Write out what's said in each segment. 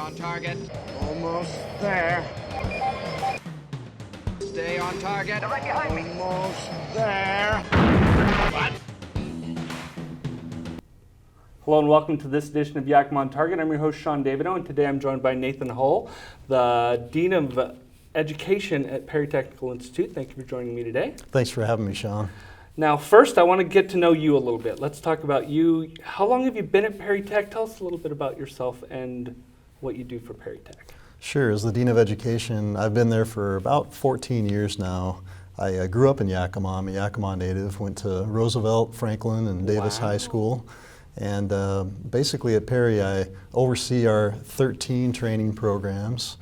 on target. Almost there. Stay on target. They're right behind me. Almost there. What? Hello and welcome to this edition of Yakima On Target. I'm your host, Sean Davido, and today I'm joined by Nathan Hull, the Dean of Education at Perry Technical Institute. Thank you for joining me today. Thanks for having me, Sean. Now, first, I want to get to know you a little bit. Let's talk about you. How long have you been at Perry Tech? Tell us a little bit about yourself and what you do for Perry Tech. Sure. As the Dean of Education, I've been there for about 14 years now. I grew up in Yakima. I'm a Yakima native. Went to Roosevelt, Franklin, and Davis High School. And basically at Perry, I oversee our 13 training programs,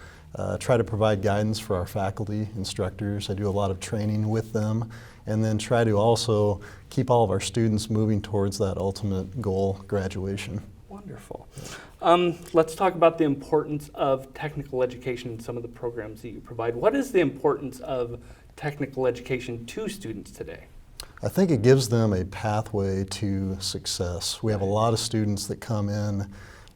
try to provide guidance for our faculty, instructors. I do a lot of training with them, and then try to also keep all of our students moving towards that ultimate goal, graduation. Wonderful. Let's talk about the importance of technical education in some of the programs that you provide. What is the importance of technical education to students today? I think it gives them a pathway to success. We have a lot of students that come in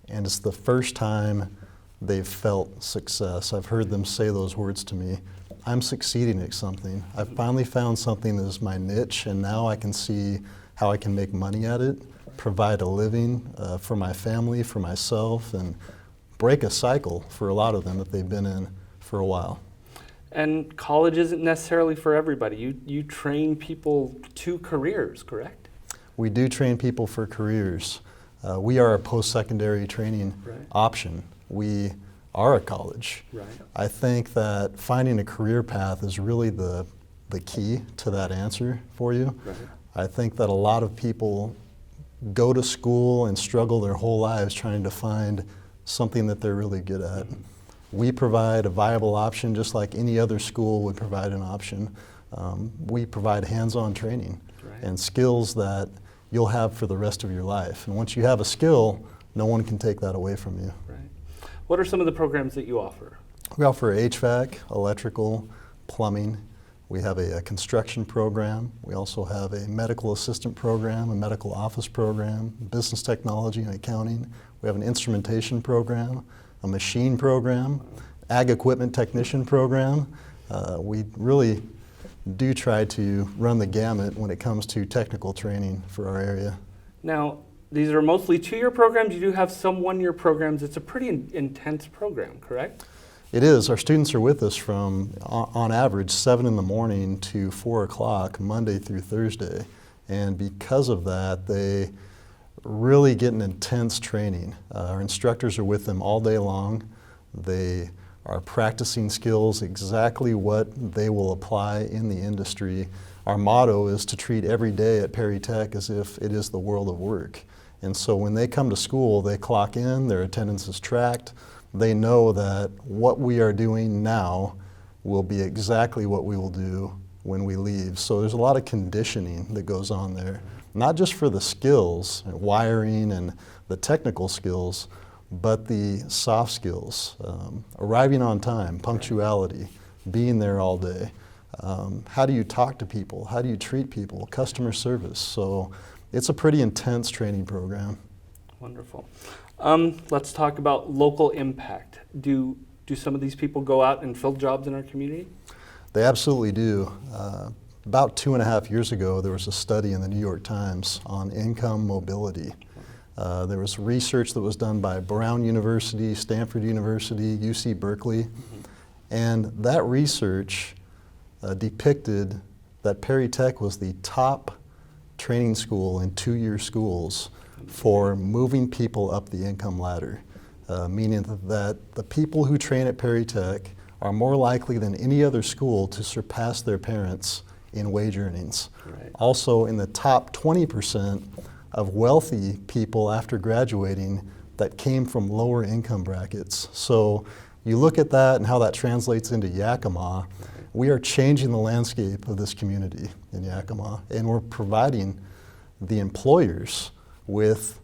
and it's the first time they've felt success. I've heard them say those words to me. I'm succeeding at something. I've finally found something that is my niche, and now I can see how I can make money at it, provide a living for my family, for myself, and break a cycle for a lot of them that they've been in for a while. And college isn't necessarily for everybody. You train people to careers, correct? We do train people for careers. We are a post-secondary training option. We are a college. Right. I think that finding a career path is really the key to that answer for you. Right. I think that a lot of people go to school and struggle their whole lives trying to find something that they're really good at. Mm-hmm. We provide a viable option just like any other school would provide an option. We provide hands-on training and skills that you'll have for the rest of your life. And once you have a skill, no one can take that away from you. Right. What are some of the programs that you offer? We offer HVAC, electrical, plumbing. We have a construction program. We also have a medical assistant program, a medical office program, business technology and accounting. We have an instrumentation program, a machine program, ag equipment technician program. We really do try to run the gamut when it comes to technical training for our area. Now, these are mostly two-year programs. You do have some one-year programs. It's a pretty intense program, correct? It is. Our students are with us from, on average, 7 in the morning to 4 o'clock, Monday through Thursday. And because of that, they really get an intense training. Our instructors are with them all day long. They are practicing skills, exactly what they will apply in the industry. Our motto is to treat every day at Perry Tech as if it is the world of work. And so when they come to school, they clock in, their attendance is tracked. They know that what we are doing now will be exactly what we will do when we leave. So there's a lot of conditioning that goes on there, not just for the skills, wiring and the technical skills, but the soft skills, arriving on time, punctuality, being there all day. How do you talk to people? How do you treat people? Customer service. So it's a pretty intense training program. Wonderful. Let's talk about local impact. Do some of these people go out and fill jobs in our community? They absolutely do. About 2.5 years ago, there was a study in the New York Times on income mobility. There was research that was done by Brown University, Stanford University, UC Berkeley, and that research depicted that Perry Tech was the top training school in two-year schools for moving people up the income ladder, meaning that the people who train at Perry Tech are more likely than any other school to surpass their parents in wage earnings. Right. Also in the top 20% of wealthy people after graduating that came from lower income brackets. So you look at that and how that translates into Yakima. We are changing the landscape of this community in Yakima, and we're providing the employers with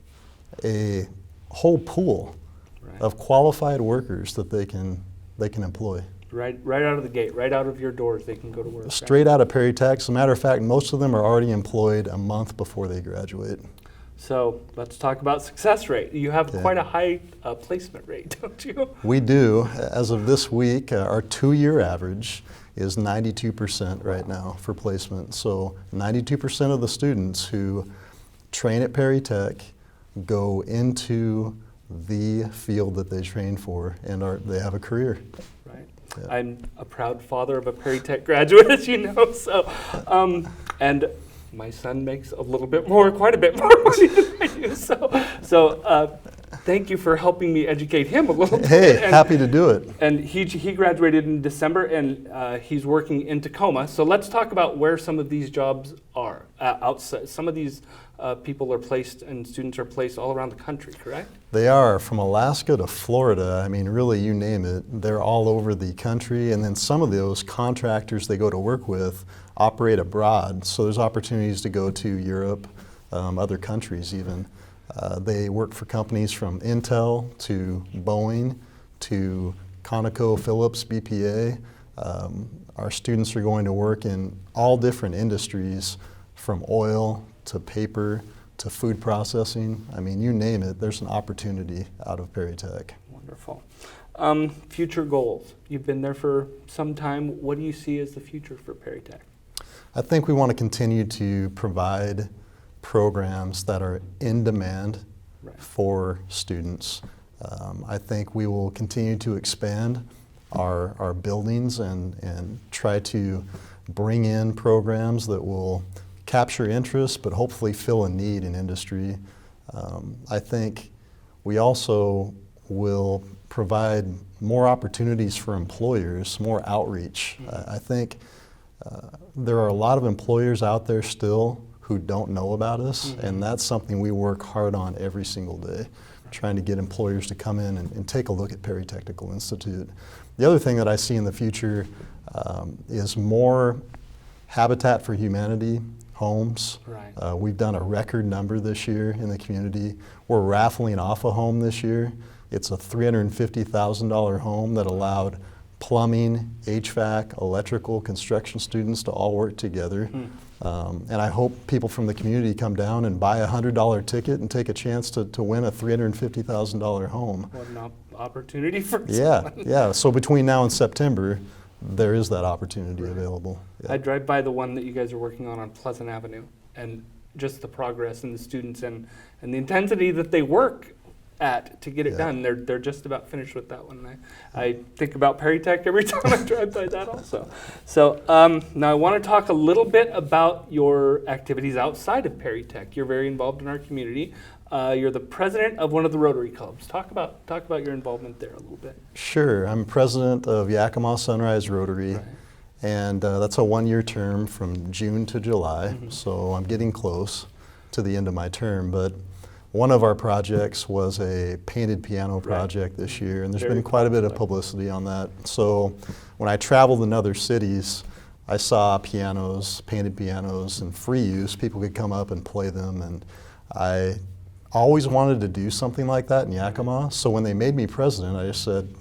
a whole pool of qualified workers that they can employ. Right out of the gate, right out of your doors, they can go to work. Straight out of Perry Tech. As a matter of fact, most of them are already employed a month before they graduate. So let's talk about success rate. You have Okay. quite a high placement rate, don't you? We do. As of this week, our 2-year average is 92% right now for placement. So 92% of the students who train at Perry Tech go into the field that they train for, and they have a career. Right. Yeah. I'm a proud father of a Perry Tech graduate, as you know. So, and my son makes a little bit more, quite a bit more money than I do. So thank you for helping me educate him a little bit. Hey, happy to do it. And he graduated in December, and he's working in Tacoma. So let's talk about where some of these jobs are outside. Some of these people are placed, and students are placed all around the country, correct? They are, from Alaska to Florida. I mean, really, you name it. They're all over the country. And then some of those contractors they go to work with operate abroad. So there's opportunities to go to Europe, other countries even. They work for companies from Intel to Boeing to ConocoPhillips, BPA. Our students are going to work in all different industries, from oil to paper to food processing. I mean, you name it, there's an opportunity out of Perry Tech. Wonderful. Future goals. You've been there for some time. What do you see as the future for Perry Tech? I think we want to continue to provide programs that are in demand for students. I think we will continue to expand our buildings and try to bring in programs that will capture interest but hopefully fill a need in industry. I think we also will provide more opportunities for employers, more outreach. I think there are a lot of employers out there still who don't know about us, and that's something we work hard on every single day, trying to get employers to come in and take a look at Perry Technical Institute. The other thing that I see in the future is more Habitat for Humanity homes. Right. We've done a record number this year in the community. We're raffling off a home this year. It's a $350,000 home that allowed plumbing, HVAC, electrical, construction students to all work together. And I hope people from the community come down and buy a $100 ticket and take a chance to win a $350,000 home. What an opportunity for Yeah, someone. yeah. So between now and September, there is that opportunity available. Yeah. I drive by the one that you guys are working on Pleasant Avenue, and just the progress and the students and the intensity that they work at to get it Yeah. done. They're just about finished with that one. I think about Perry Tech every time I drive by that also. So now I want to talk a little bit about your activities outside of Perry Tech. You're very involved in our community. You're the president of one of the Rotary clubs. Talk about your involvement there a little bit. Sure. I'm president of Yakima Sunrise Rotary, Right. and that's a 1-year term from June to July, so I'm getting close to the end of my term. But one of our projects was a painted piano project this year, and there's Very been quite a bit of popular. publicity on that. So when I traveled in other cities, I saw pianos, painted pianos, and free use. People could come up and play them, and I always wanted to do something like that in Yakima. So when they made me president, I just said,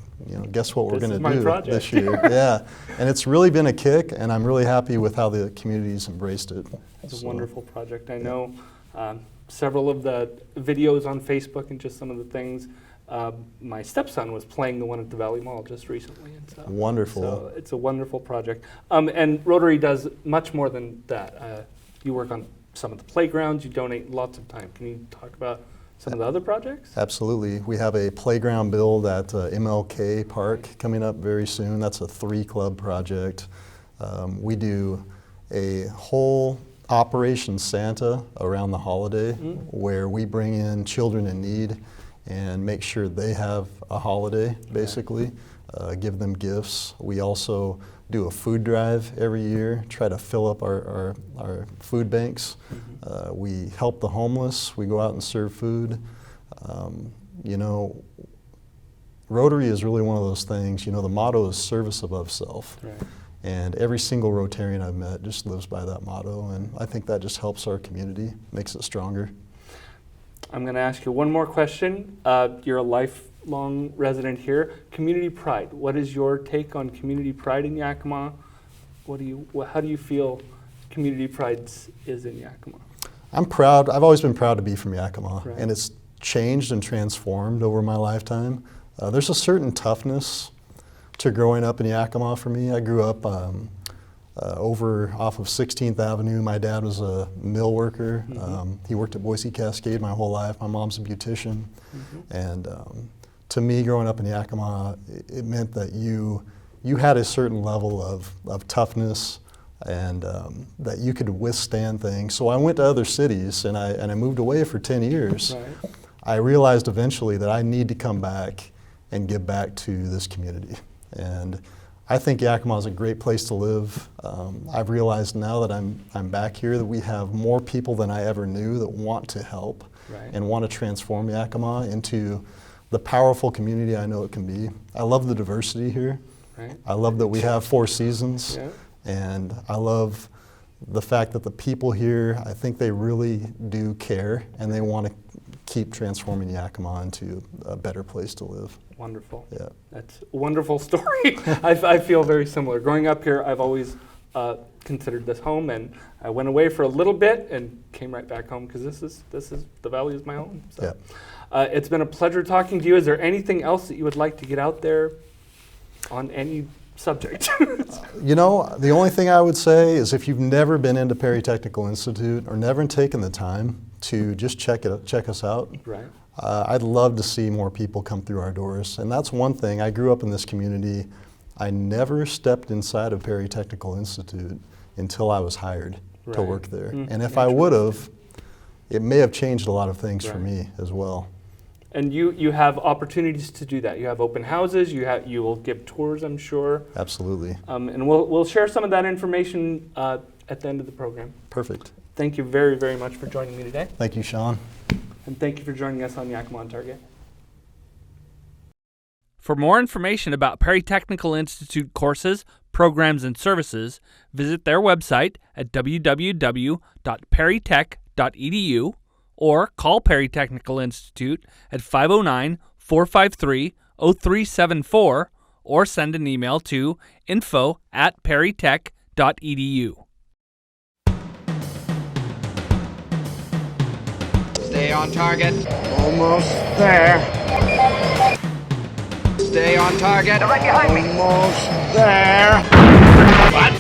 guess what we're This going is to my do project. this year? Yeah, and it's really been a kick, and I'm really happy with how the community's embraced it. It's a So, wonderful project. I know several of the videos on Facebook and just some of the things. My stepson was playing the one at the Valley Mall just recently. And so, Wonderful. So it's a wonderful project. And Rotary does much more than that. You work on some of the playgrounds. You donate lots of time. Can you talk about some of the other projects? Absolutely. We have a playground build at MLK Park coming up very soon. That's a 3-club project. We do a whole Operation Santa around the holiday where we bring in children in need and make sure they have a holiday, basically, give them gifts. We also do a food drive every year, try to fill up our food banks. We help the homeless. We go out and serve food. Rotary is really one of those things, the motto is service above self. Right. And every single Rotarian I've met just lives by that motto, and I think that just helps our community, makes it stronger. I'm going to ask you one more question. You're a lifelong resident here. Community pride. What is your take on community pride in Yakima? How do you feel community pride is in Yakima? I'm proud. I've always been proud to be from Yakima, Right. and it's changed and transformed over my lifetime. There's a certain toughness to growing up in Yakima for me. I grew up over off of 16th Avenue. My dad was a mill worker. He worked at Boise Cascade my whole life. My mom's a beautician. And to me, growing up in Yakima, it meant that you had a certain level of toughness and that you could withstand things. So I went to other cities and I moved away for 10 years. Right. I realized eventually that I need to come back and give back to this community. And I think Yakima is a great place to live. I've realized now that I'm back here that we have more people than I ever knew that want to help Right. and want to transform Yakima into the powerful community I know it can be. I love the diversity here. Right. I love that we have 4 seasons. Yeah. And I love the fact that the people here, I think they really do care and they want to keep transforming Yakima into a better place to live. Wonderful. Yeah. That's a wonderful story. I feel very similar. Growing up here, I've always considered this home, and I went away for a little bit and came right back home because this is the valley is my home. So, it's been a pleasure talking to you. Is there anything else that you would like to get out there on any subject? You know, the only thing I would say is if you've never been into Perry Technical Institute or never taken the time to just check us out, Right. I'd love to see more people come through our doors. And that's one thing. I grew up in this community. I never stepped inside of Perry Technical Institute until I was hired to Right. work there. And if I would have, it may have changed a lot of things for Right. me as well. And you have opportunities to do that. You have open houses. You will give tours, I'm sure. Absolutely. And we'll share some of that information at the end of the program. Perfect. Thank you very, very much for joining me today. Thank you, Sean. And thank you for joining us on Yakima On Target. For more information about Perry Technical Institute courses, programs, and services, visit their website at www.perrytech.edu or call Perry Technical Institute at 509-453-0374 or send an email to info@perrytech.edu. Stay on target. Almost there. Stay on target. Almost there. What?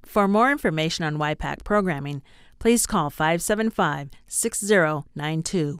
For more information on YPAC programming, please call 575-6092.